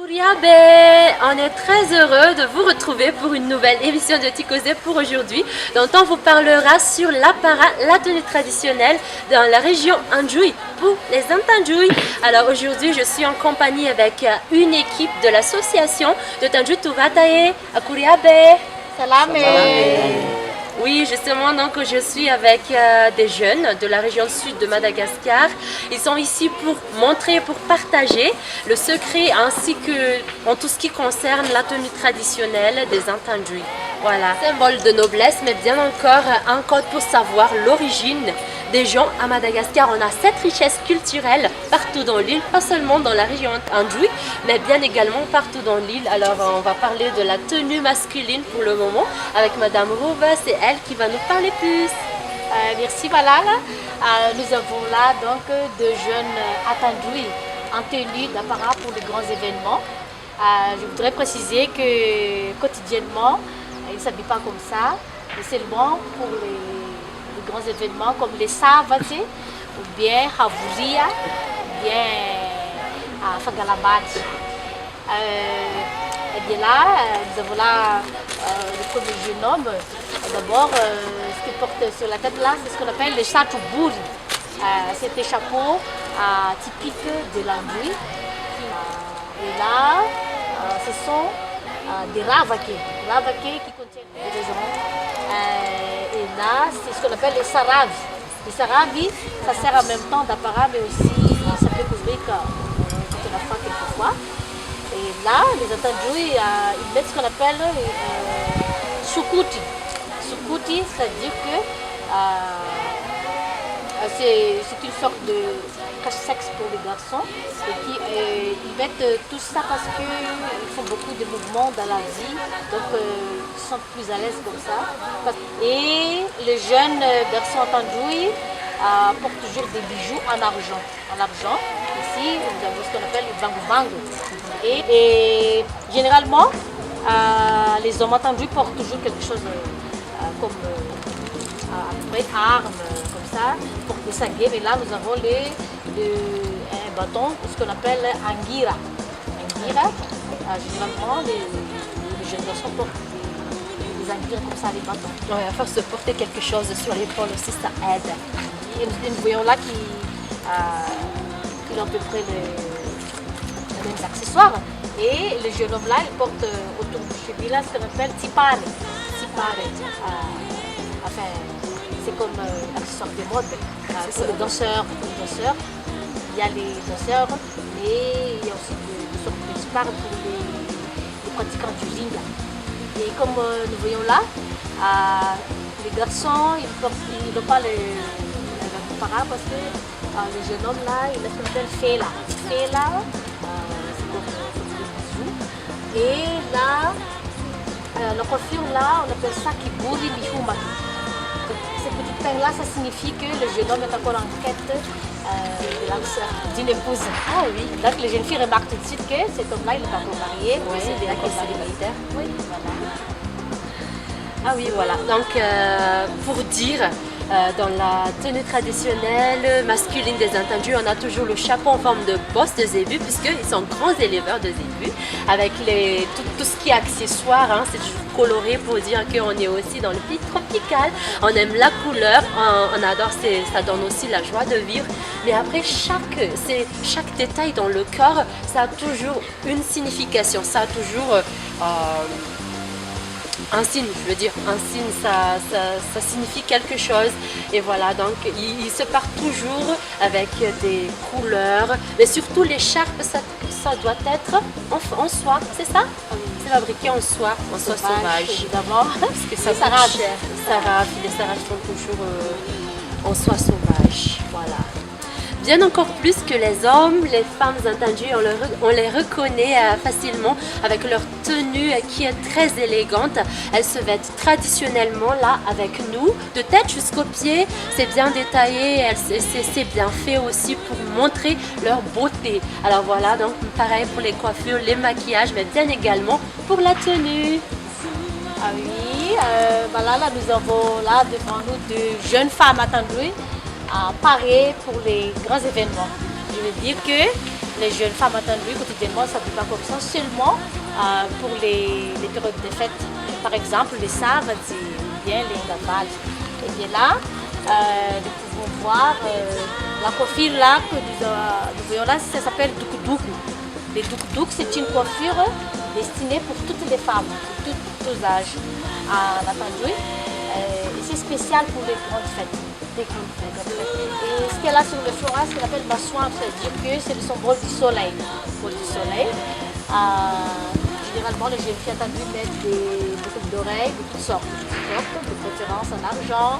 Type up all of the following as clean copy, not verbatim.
Kuriabe, on est très heureux de vous retrouver pour une nouvelle émission de Tikosé pour aujourd'hui, dont on vous parlera sur l'apparat, la tenue traditionnelle dans la région Anjouy pour les Antanjouy. Alors aujourd'hui, je suis en compagnie avec une équipe de l'association de Tanjouy Tuvatae à Kuriabe. Salame. Oui, justement, donc je suis avec des jeunes de la région sud de Madagascar. Ils sont ici pour montrer, pour partager le secret ainsi que en tout ce qui concerne la tenue traditionnelle des Antanjouy. Voilà, symbole de noblesse, mais bien encore un code pour savoir l'origine des gens à Madagascar. On a cette richesse culturelle partout dans l'île, pas seulement dans la région Anjouy, mais bien également partout dans l'île. Alors on va parler de la tenue masculine pour le moment avec Madame Rouva, c'est elle qui va nous parler plus. Merci Malala. Nous avons là donc deux jeunes Atandjouy en tenue d'apparat pour les grands événements. Je voudrais préciser que quotidiennement, ils ne s'habillent pas comme ça, mais seulement pour les grands événements comme les Savate, ou bien Havouria, ou bien Fagalamad. Et bien là, nous avons là le premier jeune homme. D'abord, ce qu'il porte sur la tête là, c'est ce qu'on appelle le chatouburi. C'est des chapeaux typiques de l'Anjouy. Et là, ce sont des ravaqués qui contiennent des raisons. Et là, c'est ce qu'on appelle les saravis. Les saravis, ça sert en même temps d'apparat, mais aussi ça peut couvrir quand on a froid quelquefois. Et là, les Antanjouy, ils mettent ce qu'on appelle sukuti. Sukuti, c'est-à-dire que c'est une sorte de cache-sexe pour les garçons. Et ils mettent tout ça parce qu'ils font beaucoup de mouvements dans la vie, donc ils sont plus à l'aise comme ça. Et les jeunes garçons Antanjouy portent toujours des bijoux en argent. Ici, nous avons ce qu'on appelle le bango-bango. Et généralement, les hommes Antanjouy portent toujours quelque chose comme armes, comme ça, pour distinguer. Mais là, nous avons un bâton, ce qu'on appelle anguira. Anguira, généralement, les jeunes garçons portent des anguilles comme ça, les bâtons. Ouais, à force de porter quelque chose sur l'épaule aussi, ça aide. Et nous voyons là qu'ils ont à peu près les mêmes accessoires. Et le jeune homme là, il porte autour du cheville là, ce qu'on appelle tipare. Enfin, c'est comme l'accessoire de mode. Pour les danseurs, il y a les danseurs, et il y a aussi des sortes de tipare pour les pratiquants du linga. Et comme nous voyons là, les garçons, ils n'ont pas les para parce que le jeune homme là, il a ce qu'on appelle fela. Fela, c'est comme des bijoux. Et là, la coiffure là, on appelle ça kiburi mihumaki. Ces petites perles là, ça signifie que le jeune homme est encore en quête de l'âme sœur, d'une épouse. Ah oui. Donc les jeunes filles remarquent tout de suite que cet homme là, il n'est pas encore marié. Oui, il est encore célibataire. Oui, voilà. Ah oui, voilà. Donc, pour dire, dans la tenue traditionnelle masculine des Antanjouy, on a toujours le chapeau en forme de bosse de zébu, puisqu'ils sont grands éleveurs de zébu, avec tout ce qui est accessoire, hein, c'est toujours coloré pour dire qu'on est aussi dans le pays tropical. On aime la couleur, on adore, ça donne aussi la joie de vivre. Mais après, chaque détail dans le corps, ça a toujours une signification, ça a toujours... un signe, je veux dire, un signe, ça signifie quelque chose. Et voilà, donc ils se partent toujours avec des couleurs, mais surtout l'écharpe, ça doit être en soie, c'est ça? C'est fabriqué en soie sauvage. Évidemment, parce que ça coûte cher. Les sarages sont toujours en soie sauvage, voilà. Bien encore plus que les hommes, les femmes Antanjouy, on les reconnaît facilement avec leur tenue qui est très élégante. Elles se vêtent traditionnellement là avec nous, de tête jusqu'aux pieds. C'est bien détaillé, c'est bien fait aussi pour montrer leur beauté. Alors voilà, donc pareil pour les coiffures, les maquillages, mais bien également pour la tenue. Ah oui, voilà, là nous avons là devant nous deux jeunes femmes Antanjouy parées pour les grands événements. Je veux dire que les jeunes femmes attendues quotidiennement ne s'habillent pas comme ça, seulement pour les périodes de fête. Par exemple, les Savati ou bien les Ngavali. Et bien là, nous pouvons voir la coiffure là que nous voyons là, ça s'appelle Dukuduk. Les Dukuduk, c'est une coiffure destinée pour toutes les femmes, pour tous âges à la Tandoui. Et c'est spécial pour les grandes fêtes. Et ce qu'elle a sur le front, ce qu'elle appelle Massoin, c'est-à-dire que c'est le symbole du soleil. Pour du soleil. Généralement, les jeunes filles attendues mettent des boucles d'oreilles de toutes sortes, de préférence en argent.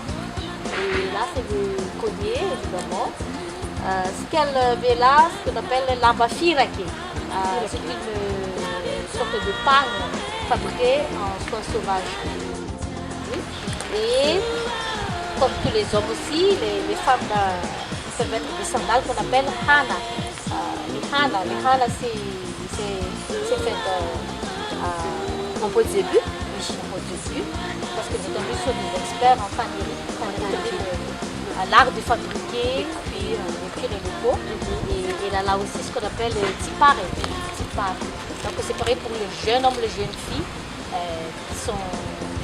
Et là, c'est le collier, évidemment. Ce qu'elle met là, ce qu'on appelle l'ambafiraki. C'est une sorte de panne fabriquée en soie sauvage. Et comme tous les hommes aussi, les femmes peuvent mettre des sandales qu'on appelle hana. Les hana, c'est fait en pot de début. Oui, en pot de début. Parce que nous sommes des experts en panerie, à l'art de fabriquer, puis les cuir et le pot. Et là aussi ce qu'on appelle tipare. Donc c'est pareil pour les jeunes hommes, les jeunes filles, qui sont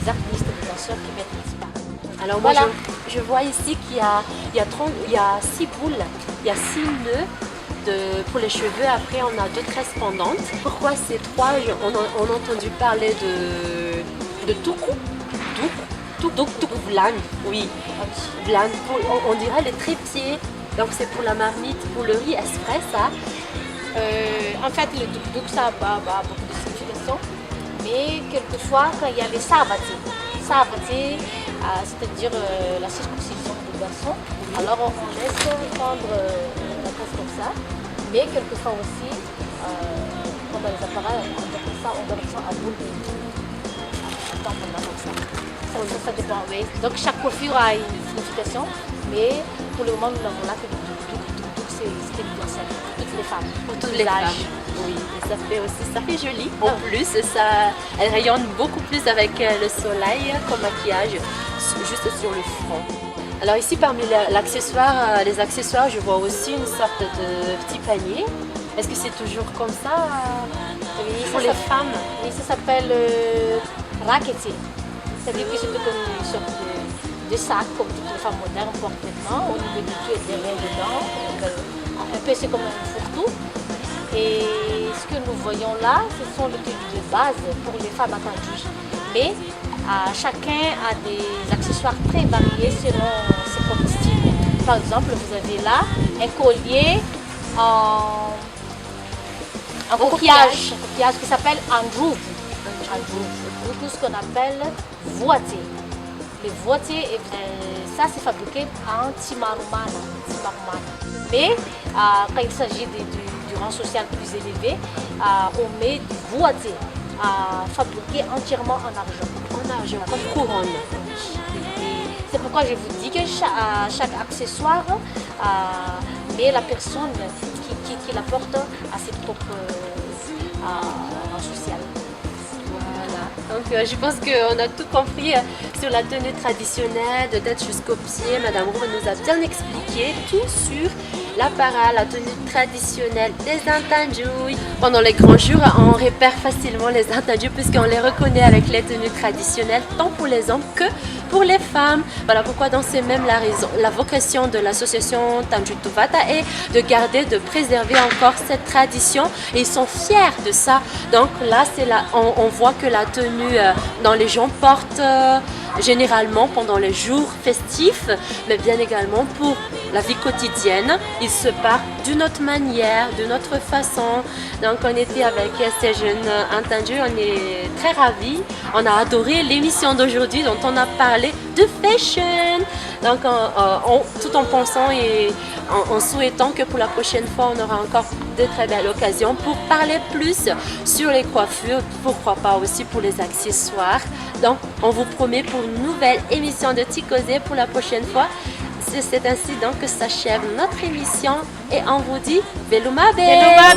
des artistes, des danseurs qui mettent les tipare. Alors moi, voilà. je vois ici qu'il y a 6 boules, il y a 6 nœuds pour les cheveux. Après, on a 2 tresses pendantes. Pourquoi ces 3? On a entendu parler de tuku. Tuku vlan, oui. Vlan, on dirait les trépieds. Donc c'est pour la marmite, pour le riz express, ça. En fait, le tuk-tuk, ça a beaucoup de signification. Mais quelquefois, quand il y a les savati, c'est-à-dire la circoncision des garçons, alors on laisse prendre la graisse comme ça. Mais quelquefois aussi, quand on a les appareils, on donne ça à boule de comme ça. Ça dépend, oui. Donc chaque coiffure a une signification, mais pour le moment, nous n'avons là que le tuk-tuk, c'est universel. Toutes les femmes, pour tous les âges. Oui, et ça fait joli. En plus, elle rayonne beaucoup plus avec le soleil comme maquillage, juste sur le front. Alors ici, parmi les accessoires, je vois aussi une sorte de petit panier. Est-ce que c'est toujours comme ça pour les femmes? Oui, ça s'appelle raketi. C'est-à-dire que c'est comme une sorte de sac, comme toutes les femmes modernes portent maintenant. Au niveau du tout, il y a rien dedans. Un peu, c'est comme un fourre-tout. Et ce que nous voyons là, ce sont les tenues de base pour les femmes attendues. Mais chacun a des accessoires très variés selon ses propres styles. Par exemple, vous avez là un collier en coquillage qui s'appelle androuve. Ou ce qu'on appelle voitier. Les voitiers, ça c'est fabriqué en timarumana. Mais quand il s'agit du rang social plus élevé, on met du voitier fabriqué entièrement en argent. Comme couronne. C'est pourquoi je vous dis que chaque accessoire met la personne qui la porte à ses propres rang social. Donc je pense qu'on a tout compris sur la tenue traditionnelle, de tête jusqu'aux pieds. Madame Roux nous a bien expliqué tout sur l'apparat, la tenue traditionnelle des Intandjoui. Pendant les grands jours, on repère facilement les Intandjoui puisqu'on les reconnaît avec les tenues traditionnelles, tant pour les hommes que pour les femmes. Voilà pourquoi c'est même la vocation de l'association Tanju Tuvata est de garder, de préserver encore cette tradition. Et ils sont fiers de ça. Donc là, on voit que la tenue dans les gens portent généralement pendant les jours festifs, mais bien également pour la vie quotidienne. Ils se parlent d'une autre manière, d'une autre façon. Donc on était avec ces jeunes entendus, on est très ravis. On a adoré l'émission d'aujourd'hui dont on a parlé de fashion. Donc tout en pensant et en souhaitant que pour la prochaine fois on aura encore de très belles occasions pour parler plus sur les coiffures, pourquoi pas aussi pour les accessoires. Donc on vous promet pour une nouvelle émission de Tikosé pour la prochaine fois. C'est ainsi donc que s'achève notre émission et on vous dit Veluma bien.